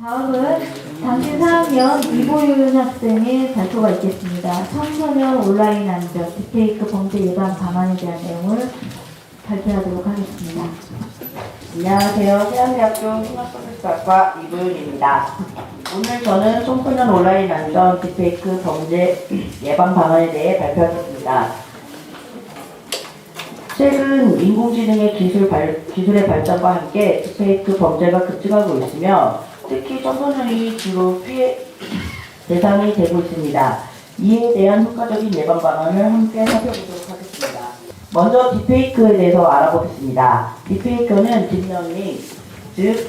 다음은 당시 4학년 이보윤 학생의 발표가 있겠습니다. 청소년 온라인 안전 딥페이크 범죄 예방 방안에 대한 내용을 발표하도록 하겠습니다. 안녕하세요. 세안대학교 통합서비스학과 이보윤입니다. 오늘 저는 청소년 온라인 안전 딥페이크 범죄 예방 방안에 대해 발표하겠습니다. 최근 인공지능의 기술의 발전과 함께 딥페이크 범죄가 급증하고 있으며 특히 청소년이 주로 피해 대상이 되고 있습니다. 이에 대한 효과적인 예방 방안을 함께 살펴보도록 하겠습니다. 먼저 딥페이크에 대해서 알아보겠습니다. 딥페이크는 딥러닝, 즉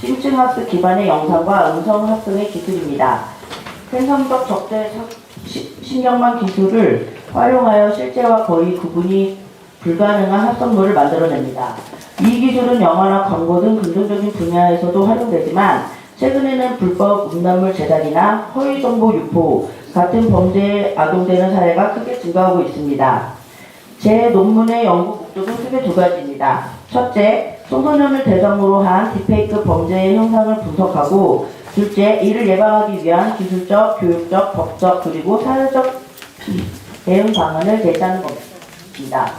심층학습 기반의 영상과 음성 합성의 기술입니다. 생성적 적대 신경망 기술을 활용하여 실제와 거의 구분이 불가능한 합성물을 만들어냅니다. 이 기술은 영화나 광고 등 긍정적인 분야에서도 활용되지만 최근에는 불법 음란물 제작이나 허위정보 유포 같은 범죄에 악용되는 사례가 크게 증가하고 있습니다. 제 논문의 연구 목적은 크게 두 가지입니다. 첫째, 청소년을 대상으로 한 딥페이크 범죄의 형상을 분석하고 둘째, 이를 예방하기 위한 기술적, 교육적, 법적, 그리고 사회적 대응 방안을 제시하는 것입니다.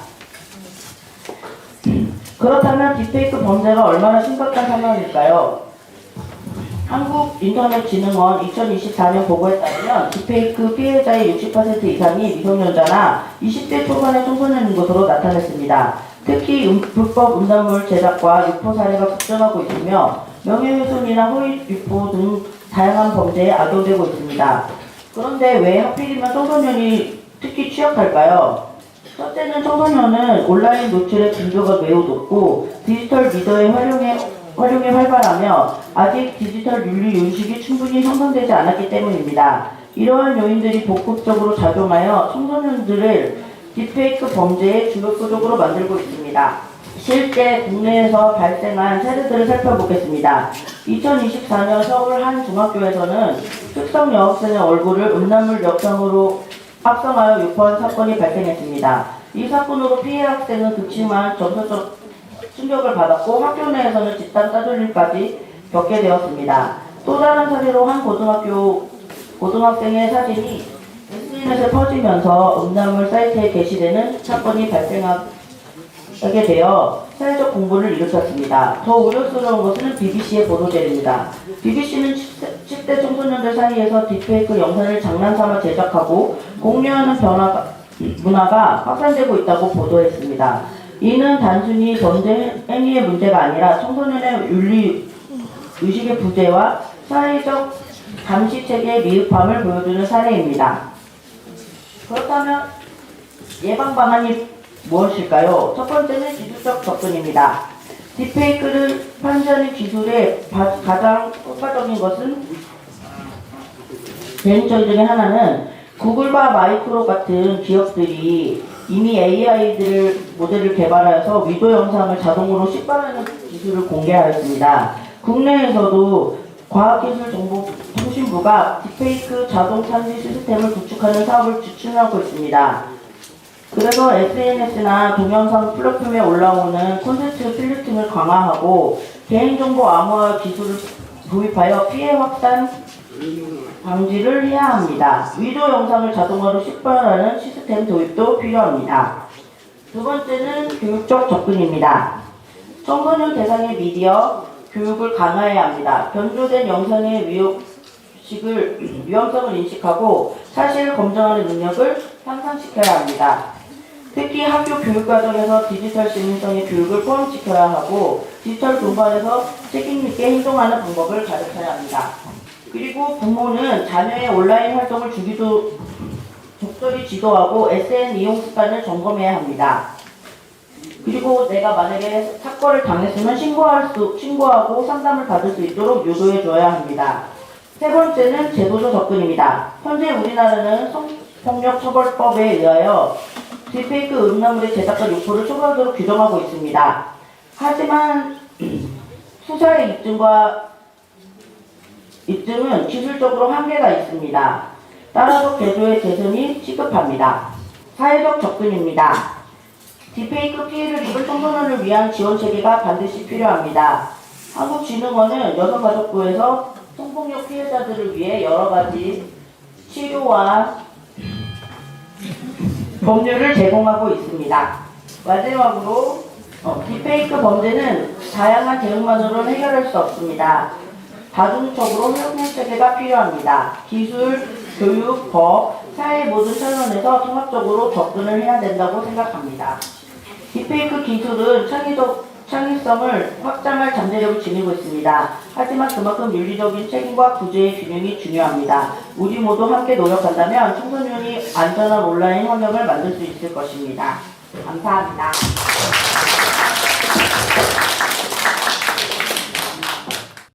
그렇다면 딥페이크 범죄가 얼마나 심각한 상황일까요? 한국인터넷진흥원 2024년 보고에 따르면 딥페이크 피해자의 60% 이상이 미성년자나 20대 초반의 청소년인 것으로 나타났습니다. 특히 불법 음란물 제작과 유포 사례가 급증하고 있으며 명예훼손이나 허위 유포 등 다양한 범죄에 악용되고 있습니다. 그런데 왜 하필이면 청소년이 특히 취약할까요? 첫째는 청소년은 온라인 노출의 빈도가 매우 높고 디지털 미디어의 활용이 활발하며 아직 디지털 윤리 윤식이 충분히 형성되지 않았기 때문입니다. 이러한 요인들이 복합적으로 작용하여 청소년들을 딥페이크 범죄의 주력구적으로 만들고 있습니다. 실제 국내에서 발생한 사례들을 살펴보겠습니다. 2024년 서울 한 중학교에서는 특성 여학생의 얼굴을 음란물 영상으로 합성하여 유포한 사건이 발생했습니다. 이 사건으로 피해 학생은 극심한 정서적 충격을 받았고 학교 내에서는 집단 따돌림까지 겪게 되었습니다. 또 다른 사례로 한 고등학생의 사진이 SNS에 퍼지면서 음란물 사이트에 게시되는 사건이 발생하게 되어 사회적 공분을 일으켰습니다. 더 우려스러운 것은 BBC의 보도들입니다. BBC는 10대 청소년들 사이에서 딥페이크 영상을 장난삼아 제작하고 공유하는 문화가 확산되고 있다고 보도했습니다. 이는 단순히 범죄 행위의 문제가 아니라 청소년의 윤리 의식의 부재와 사회적 감시체계의 미흡함을 보여주는 사례입니다. 그렇다면 예방 방안이 무엇일까요? 첫 번째는 기술적 접근입니다. 딥페이크를 판시하는 기술의 가장 효과적인 것은 대응처리 중에 하나는 구글과 마이크로 같은 기업들이 이미 AI 모델을 개발하여서 위도 영상을 자동으로 식별하는 기술을 공개하였습니다. 국내에서도 과학기술정보통신부가 딥페이크 자동 탐지 시스템을 구축하는 사업을 추진하고 있습니다. 그래서 SNS나 동영상 플랫폼에 올라오는 콘텐츠 필터링을 강화하고 개인정보 암호화 기술을 도입하여 피해 확산 방지를 해야 합니다. 위도 영상을 자동화로 식별하는 시스템 도입도 필요합니다. 두 번째는 교육적 접근입니다. 청소년 대상의 미디어 교육을 강화해야 합니다. 변조된 영상의 위험성을 인식하고 사실을 검증하는 능력을 향상시켜야 합니다. 특히 학교 교육과정에서 디지털 시민성의 교육을 포함시켜야 하고 디지털 공간에서 책임있게 행동하는 방법을 가르쳐야 합니다. 그리고 부모는 자녀의 온라인 활동을 적절히 지도하고 SN 이용 습관을 점검해야 합니다. 그리고 내가 만약에 사건을 당했으면 신고하고 상담을 받을 수 있도록 유도해 줘야 합니다. 세 번째는 제도적 접근입니다. 현재 우리나라는 성폭력처벌법에 의하여 딥페이크 음란물의 제작과 유포를 처벌하도록 규정하고 있습니다. 하지만 수사의 입증은 기술적으로 한계가 있습니다. 따라서 제도의 개선이 시급합니다. 사회적 접근입니다. 딥페이크 피해를 입은 청소년을 위한 지원 체계가 반드시 필요합니다. 한국진흥원은 여성가족부에서 성폭력 피해자들을 위해 여러 가지 치료와 법률을 제공하고 있습니다. 마지막으로 딥페이크 범죄는 다양한 대응만으로는 해결할 수 없습니다. 다중적으로 협력체계가 필요합니다. 기술, 교육, 법, 사회 모든 차원에서 통합적으로 접근을 해야 된다고 생각합니다. 딥페이크 기술은 창의성을 확장할 잠재력을 지니고 있습니다. 하지만 그만큼 윤리적인 책임과 구제의 균형이 중요합니다. 우리 모두 함께 노력한다면 청소년이 안전한 온라인 환경을 만들 수 있을 것입니다. 감사합니다.